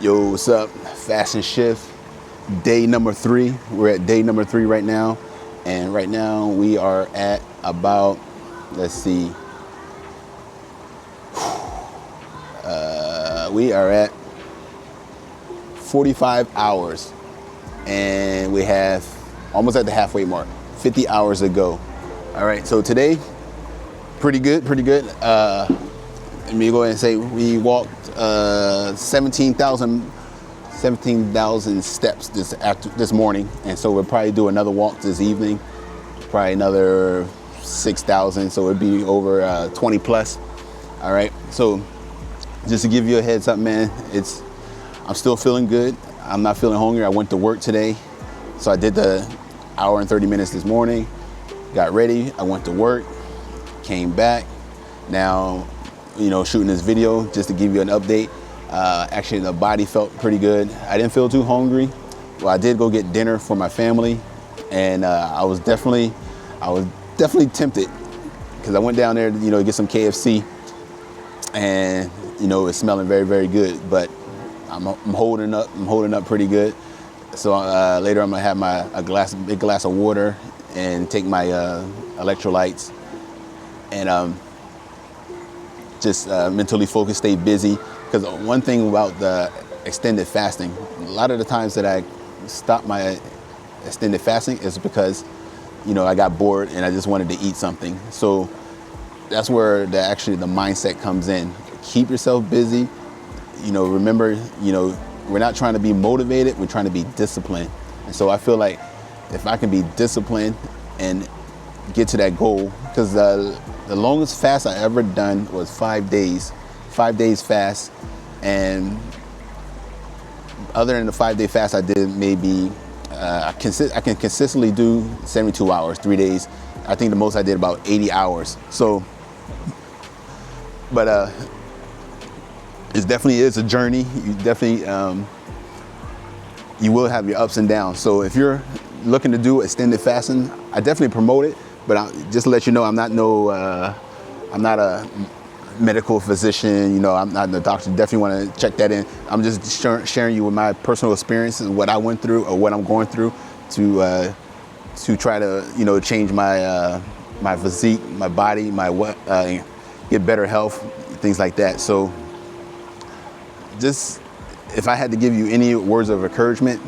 Yo, what's up? Fasting shift, day number 3. We're at day number 3 right now. And right now we are at about, let's see, we are at 45 hours. And we have almost at the halfway mark, 50 hours to go. All right, so today, pretty good. Let me go ahead and say we walked 17,000 steps this morning, and so we'll probably do another walk this evening, probably another 6,000, so it'd be over 20 plus. All right, so just to give you a heads up, man, I'm still feeling good. I'm not feeling hungry. I went to work today, so I did the hour and 30 minutes this morning, got ready, I went to work, came back. Now, shooting this video just to give you an update. Actually, the body felt pretty good. I didn't feel too hungry. Well, I did go get dinner for my family, and I was definitely tempted because I went down there to get some KFC, and it's smelling very, very good. But I'm holding up pretty good. So later I'm gonna have a big glass of water and take my electrolytes and just mentally focus, stay busy. Because one thing about the extended fasting, a lot of the times that I stop my extended fasting is because, I got bored and I just wanted to eat something. So that's where the mindset comes in. Keep yourself busy. Remember, we're not trying to be motivated, we're trying to be disciplined. And so I feel like if I can be disciplined and get to that goal, because the longest fast I ever done was 5 days fast. And other than the 5-day fast, I did maybe, I can consistently do 72 hours, 3 days. I think the most I did about 80 hours. So, but it definitely is a journey. You definitely, you will have your ups and downs. So if you're looking to do extended fasting, I definitely promote it. But just to let you know, I'm not a medical physician. I'm not a doctor. Definitely want to check that in. I'm just sharing you with my personal experiences, what I went through or what I'm going through to try to change my physique, my body, get better health, things like that. So just if I had to give you any words of encouragement,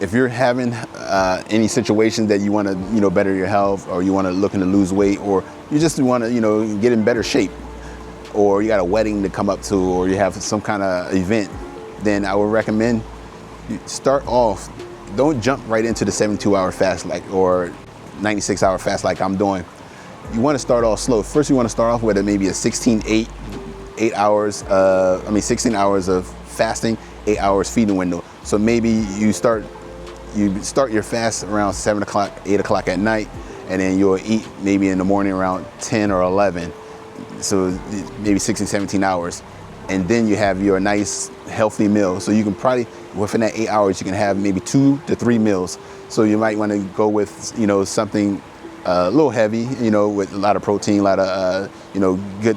if you're having any situations that you want to, better your health, or you want to looking to lose weight, or you just want to, get in better shape, or you got a wedding to come up to, or you have some kind of event, then I would recommend you start off. Don't jump right into the 72-hour fast or 96-hour fast like I'm doing. You want to start off slow. First, you want to start off with maybe a 16 hours of fasting, 8 hours feeding window. So maybe you start your fast around 7 o'clock, 8 o'clock at night, and then you'll eat maybe in the morning around 10 or 11. So maybe 16, 17 hours. And then you have your nice healthy meal. So you can probably, within that 8 hours, you can have maybe 2 to 3 meals. So you might want to go with, something a little heavy, with a lot of protein, a lot of, good,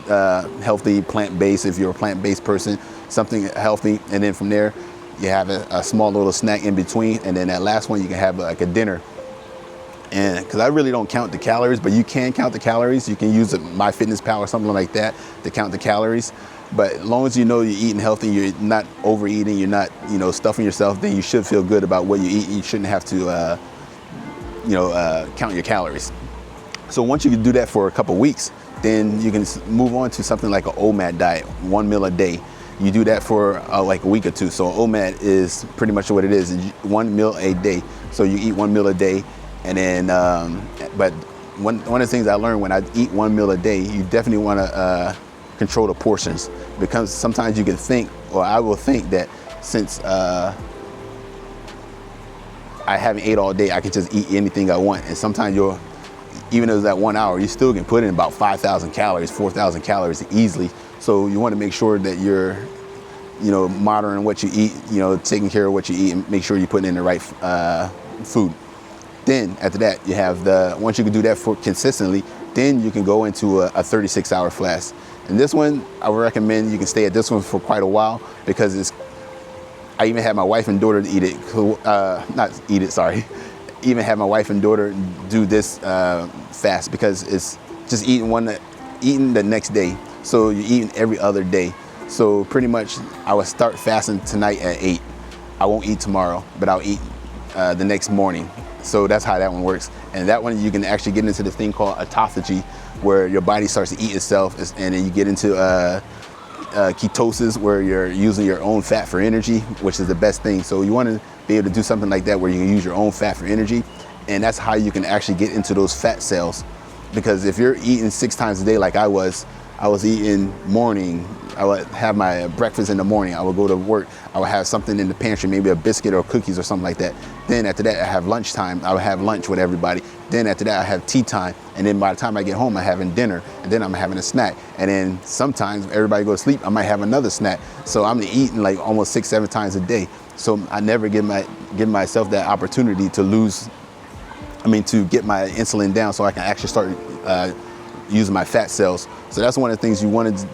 healthy plant-based, if you're a plant-based person, something healthy. And then from there, you have a small little snack in between, and then that last one you can have like a dinner. And because I really don't count the calories, but you can count the calories. You can use MyFitnessPal or something like that to count the calories. But as long as you're eating healthy, you're not overeating, you're not stuffing yourself, then you should feel good about what you eat. You shouldn't have to count your calories. So once you can do that for a couple weeks, then you can move on to something like an OMAD diet, 1 meal a day. You do that for like a week or two. So OMAD is pretty much what it is, 1 meal a day. So you eat 1 meal a day, and then, but one of the things I learned when I eat 1 meal a day, you definitely want to control the portions, because sometimes you can think, or I will think that since I haven't ate all day, I can just eat anything I want. And sometimes even though it's that 1 hour, you still can put in about 5,000 calories, 4,000 calories easily. So you want to make sure that you're, monitoring what you eat, taking care of what you eat, and make sure you're putting in the right food. Then after that, you have once you can do that for consistently, then you can go into a 36-hour fast. And this one, I would recommend you can stay at this one for quite a while, because I even had my wife and daughter eat it. Not eat it, sorry. Even had my wife and daughter do this fast, because it's just eating the next day. So you're eating every other day. So pretty much I would start fasting tonight at 8. I won't eat tomorrow, but I'll eat the next morning. So that's how that one works. And that one, you can actually get into this thing called autophagy, where your body starts to eat itself, and then you get into ketosis, where you're using your own fat for energy, which is the best thing. So you want to be able to do something like that, where you can use your own fat for energy, and that's how you can actually get into those fat cells. Because if you're eating 6 times a day like I was eating morning, I would have my breakfast in the morning, I would go to work, I would have something in the pantry, maybe a biscuit or cookies or something like that. Then after that, I have lunchtime, I would have lunch with everybody. Then after that, I have tea time. And then by the time I get home, I'm having dinner, and then I'm having a snack. And then sometimes everybody goes to sleep, I might have another snack. So I'm eating like almost 6, 7 times a day. So I never give myself that opportunity to to get my insulin down, so I can actually start using my fat cells. So that's one of the things you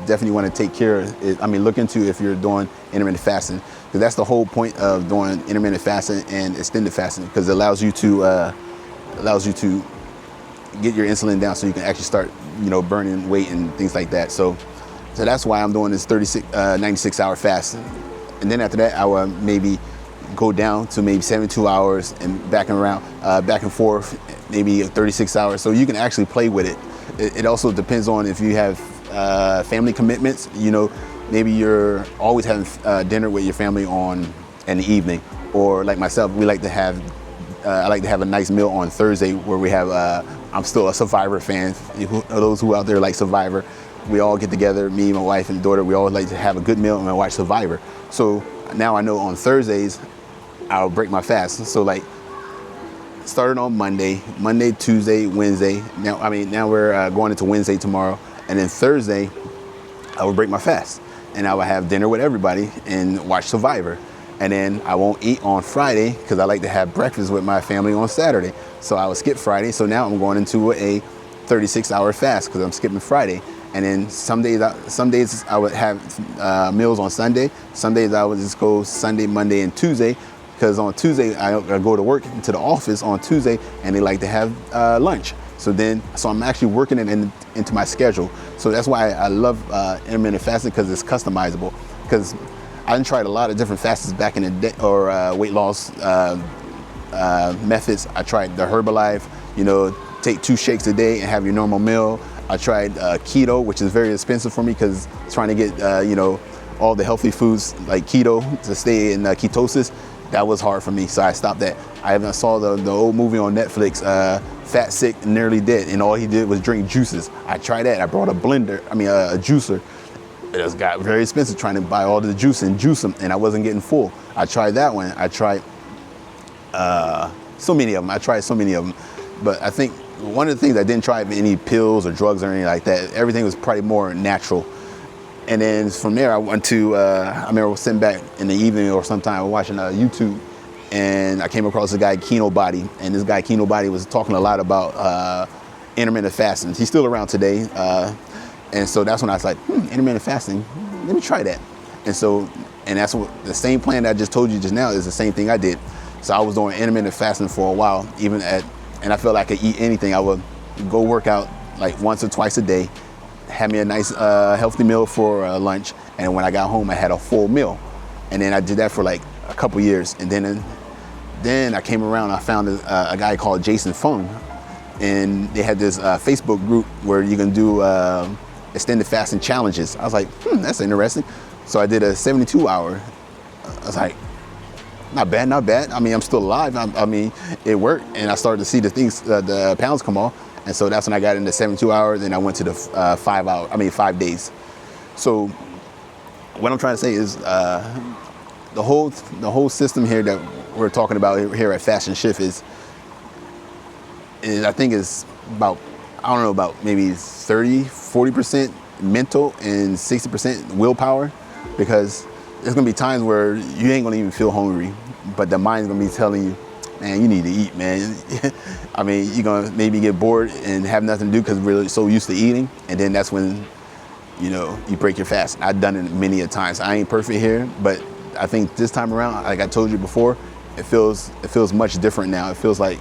definitely want to take care of. Look into if you're doing intermittent fasting, because that's the whole point of doing intermittent fasting and extended fasting, because it allows you to get your insulin down, so you can actually start burning weight and things like that. So that's why I'm doing this 96-hour fast. And then after that, I will maybe go down to maybe 72 hours and back and forth, maybe 36 hours. So you can actually play with it. It also depends on if you have family commitments. Maybe you're always having dinner with your family in the evening, or like myself, I like to have a nice meal on Thursday, where we have. I'm still a Survivor fan. Those who out there like Survivor, we all get together. Me, my wife, and daughter. We all like to have a good meal and watch Survivor. So now I know on Thursdays I'll break my fast. So like, started on Monday, Tuesday, Wednesday. Now we're going into Wednesday tomorrow, and then Thursday I will break my fast, and I will have dinner with everybody and watch Survivor. And then I won't eat on Friday, because I like to have breakfast with my family on Saturday. So I will skip Friday. So now I'm going into a 36-hour fast, because I'm skipping Friday. And then some days I would have meals on Sunday. Some days I would just go Sunday, Monday, and Tuesday, because on Tuesday I go to work into the office on Tuesday, and they like to have lunch. So I'm actually working it into my schedule. So that's why I love intermittent fasting, because it's customizable. Because I tried a lot of different fasts back in the day, or weight loss methods. I tried the Herbalife, take 2 shakes a day and have your normal meal. I tried keto, which is very expensive for me, because trying to get all the healthy foods like keto to stay in ketosis, that was hard for me. So I stopped that. I even saw the old movie on Netflix, Fat, Sick, and Nearly Dead, and all he did was drink juices. I tried that. I brought a juicer. It got very expensive trying to buy all the juice and juice them, and I wasn't getting full. I tried that one. I tried so many of them. But I think one of the things I didn't try any pills or drugs or anything like that. Everything was probably more natural. And then from there, I went to, I remember sitting back in the evening or sometime watching YouTube, and I came across a guy, Kino Body. And this guy, Kino Body, was talking a lot about intermittent fasting. He's still around today. And so that's when I was like, intermittent fasting, let me try that. And that's what the same plan that I just told you just now is the same thing I did. So I was doing intermittent fasting for a while, and I felt like I could eat anything. I would go work out like once or twice a day, have me a nice healthy meal for lunch, and when I got home I had a full meal. And then I did that for like a couple years, and then I came around, I found a guy called Jason Fung, and they had this Facebook group where you can do extended fasting challenges. I was like, that's interesting. So I did a 72-hour. I was like, not bad. I'm still alive. It worked, and I started to see the pounds come off. And so that's when I got into 72 hours, and I went to the 5 days. So what I'm trying to say is the whole system here that we're talking about here at Fast and Shift is I think is about maybe 40% mental and 60% willpower, because there's gonna be times where you ain't gonna even feel hungry, but the mind's gonna be telling you, man, you need to eat, man. You're gonna maybe get bored and have nothing to do because we're really so used to eating, and then that's when you break your fast. I've done it many a times. I ain't perfect here, but I think this time around, like I told you before, it feels much different now. It feels like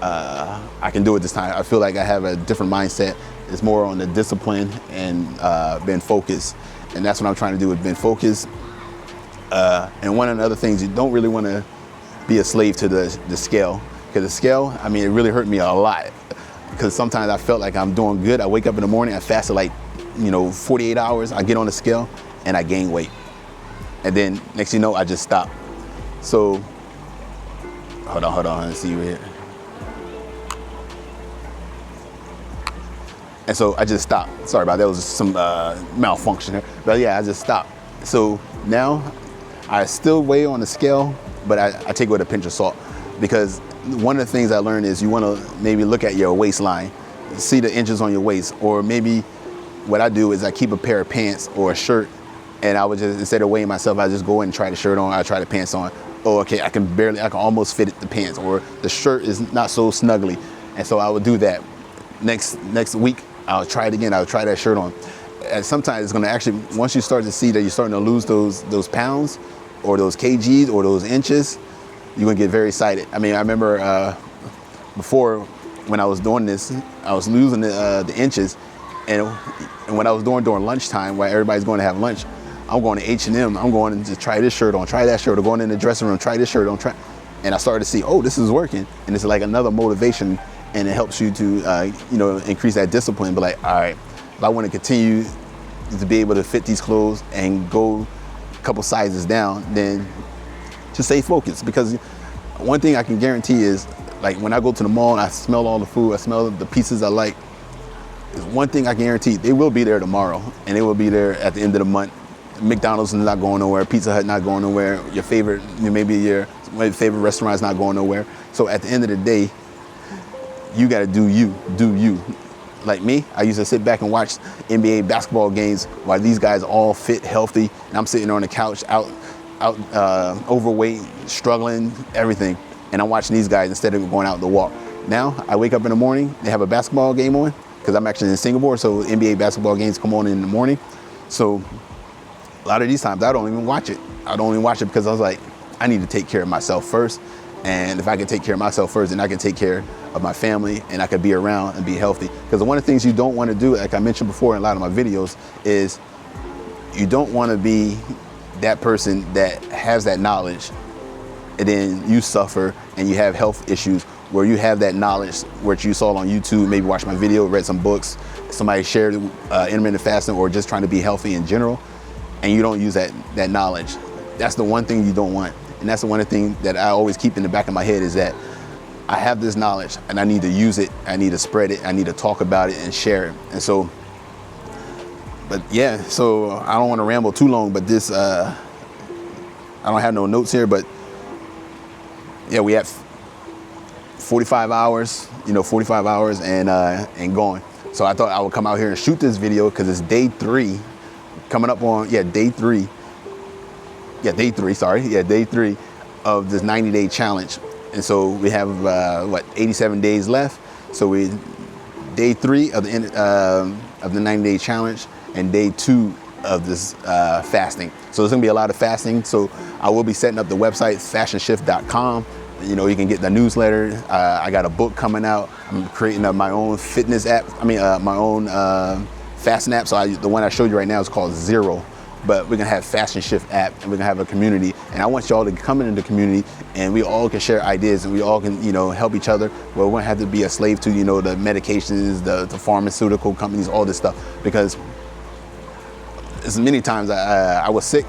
I can do it this time. I feel like I have a different mindset. It's more on the discipline and being focused. And that's what I'm trying to do with being focused. And one of the other things, you don't really want to be a slave to the scale. Because the scale, I mean, it really hurt me a lot. Because sometimes I felt like I'm doing good. I wake up in the morning, I fasted like, 48 hours. I get on the scale and I gain weight. And then next thing you know, I just stop. So, hold on, let's see here. And so I just stopped. Sorry about that, was some malfunction here. But yeah, I just stopped. So now I still weigh on the scale, but I take it with a pinch of salt. Because one of the things I learned is you want to maybe look at your waistline, see the inches on your waist, or maybe what I do is I keep a pair of pants or a shirt, and I would just, instead of weighing myself, I just go in and try the shirt on, I try the pants on. Oh, okay, I can almost fit the pants, or the shirt is not so snugly. And so I would do that. Next week, I'll try it again, I'll try that shirt on. And sometimes it's gonna actually, once you start to see that you're starting to lose those pounds, or those kgs, or those inches, you're gonna get very excited. I mean, I remember before, when I was doing this, I was losing the inches, and when I was doing during lunchtime, while everybody's going to have lunch, I'm going to H&M, I'm going to try this shirt on, try that shirt, or going in the dressing room, try this shirt on, and I started to see, oh, this is working, and it's like another motivation, and it helps you to, increase that discipline. But like, all right, if I want to continue to be able to fit these clothes and go a couple sizes down, then just stay focused. Because one thing I can guarantee is, like when I go to the mall and I smell all the food, I smell the pieces I like, there's one thing I can guarantee, they will be there tomorrow, and they will be there at the end of the month. McDonald's is not going nowhere, Pizza Hut not going nowhere, your favorite restaurant is not going nowhere. So at the end of the day, you gotta do you. Like me, I used to sit back and watch NBA basketball games while these guys all fit, healthy, and I'm sitting on the couch, out overweight, struggling, everything. And I'm watching these guys instead of going out to walk. Now, I wake up in the morning, they have a basketball game on, because I'm actually in Singapore, so NBA basketball games come on in the morning. So a lot of these times, I don't even watch it. I don't even watch it because I was like, I need to take care of myself first. And if I can take care of myself first, then I can take care of my family, and I can be around and be healthy. Because one of the things you don't want to do, like I mentioned before in a lot of my videos, is you don't want to be that person that has that knowledge, and then you suffer and you have health issues, where you have that knowledge, which you saw on YouTube, maybe watched my video, read some books, somebody shared intermittent fasting, or just trying to be healthy in general, and you don't use that knowledge. That's the one thing you don't want. And that's the one thing that I always keep in the back of my head, is that I have this knowledge and I need to use it, I need to spread it, I need to talk about it and share it. And so, but yeah, so I don't want to ramble too long, but this, I don't have no notes here, but yeah, we have 45 hours, 45 hours and going. So I thought I would come out here and shoot this video because it's day 3, coming up on, day 3 of this 90-day challenge. And so we have, 87 days left. So we, day 3 of the 90-day challenge, and day 2 of this fasting. So there's gonna be a lot of fasting. So I will be setting up the website, fashionshift.com. You can get the newsletter. I got a book coming out. I'm creating my own fitness app. My own fasting app. So the one I showed you right now is called Zero. But we're gonna have Fashion Shift app, and we're gonna have a community. And I want y'all to come into the community, and we all can share ideas, and we all can, help each other. Well, we won't have to be a slave to, the medications, the pharmaceutical companies, all this stuff. Because as many times I was sick,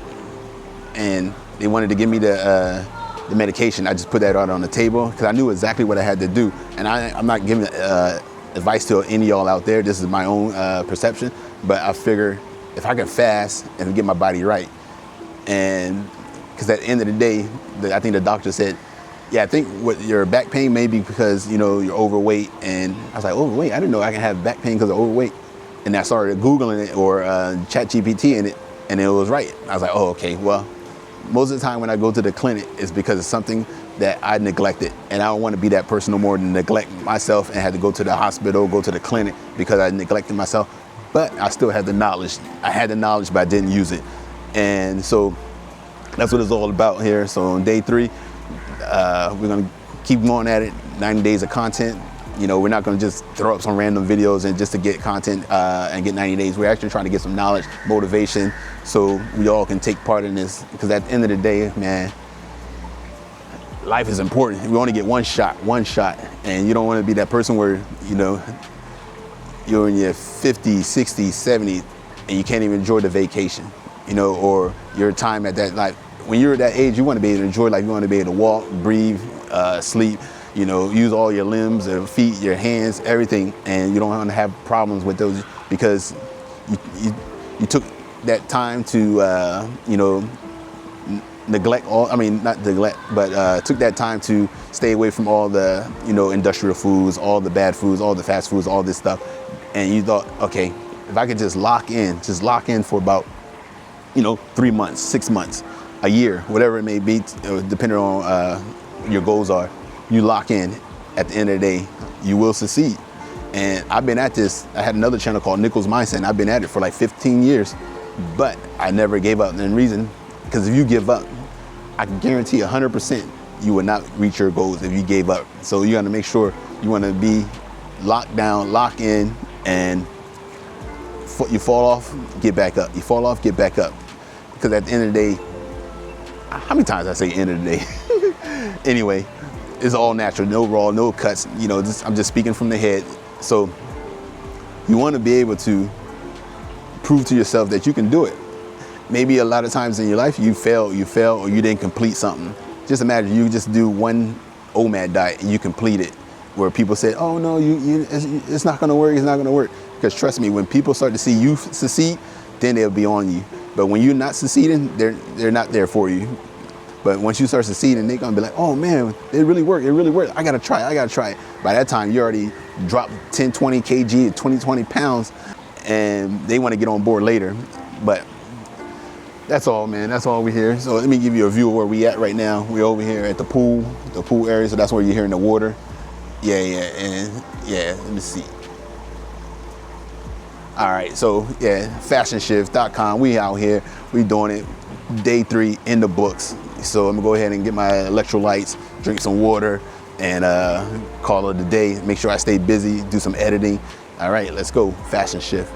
and they wanted to give me the medication. I just put that out on the table because I knew exactly what I had to do. And I'm not giving advice to any of y'all out there. This is my own perception. But I figure if I can fast and get my body right, and because at the end of the day, I think the doctor said, I think what your back pain may be because you're overweight. And I was like, overweight? I didn't know I can have back pain because of overweight. And I started Googling it or ChatGPT in it, and it was right. I was like, oh, okay, well, most of the time when I go to the clinic, it's because it's something that I neglected, and I don't want to be that person no more to neglect myself and had to go to the hospital, go to the clinic because I neglected myself. But I still had the knowledge. I had the knowledge, but I didn't use it. And so that's what it's all about here. So on day 3, we're gonna keep going at it. 90 days of content. You know, we're not gonna just throw up some random videos and just to get content and get 90 days. We're actually trying to get some knowledge, motivation, so we all can take part in this. Because at the end of the day, man, life is important. We only get one shot, and you don't want to be that person where, you know, you're in your 50s, 60s, 70s, and you can't even enjoy the vacation, you know, or your time at that, like, when you're at that age, you want to be able to enjoy life. You want to be able to walk, breathe, sleep, you know, use all your limbs, your feet, your hands, everything, and you don't want to have problems with those because you took that time to, you know, neglect all, I mean, not neglect, but took that time to stay away from all the, you know, industrial foods, all the bad foods, all the fast foods, all this stuff. And you thought, okay, if I could just lock in for about, you know, 3 months, 6 months, a year, whatever it may be, depending on your goals are, you lock in. At the end of the day, you will succeed. And I've been at this, I had another channel called Nichols Mindset, and I've been at it for like 15 years, but I never gave up. And the reason, because if you give up, I can guarantee 100% you will not reach your goals if you gave up. So you got to make sure you want to be locked down, lock in, and you fall off, get back up. You fall off, get back up. Because at the end of the day, how many times I say end of the day? Anyway, it's all natural, no raw, no cuts. You know, I'm just speaking from the head. So you want to be able to prove to yourself that you can do it. Maybe a lot of times in your life you fail, or you didn't complete something. Just imagine you just do one OMAD diet and you complete it, where people say, oh no, it's not gonna work, it's not gonna work. Because trust me, when people start to see you succeed, then they'll be on you. But when you're not succeeding, they're not there for you. But once you start succeeding, they're gonna be like, oh man, it really worked, I gotta try it. By that time, you already dropped 10, 20 kg, 20 pounds, and they wanna get on board later. But that's all, man, that's all we're here. So let me give you a view of where we at right now. We're over here at the pool area, so that's where you're hearing the water. And let me see. All right, so yeah, fashionshift.com, we out here, we doing it, day 3 in the books. So I'm gonna go ahead and get my electrolytes, drink some water, and call it a day. Make sure I stay busy, do some editing. All right, let's go, Fashion Shift.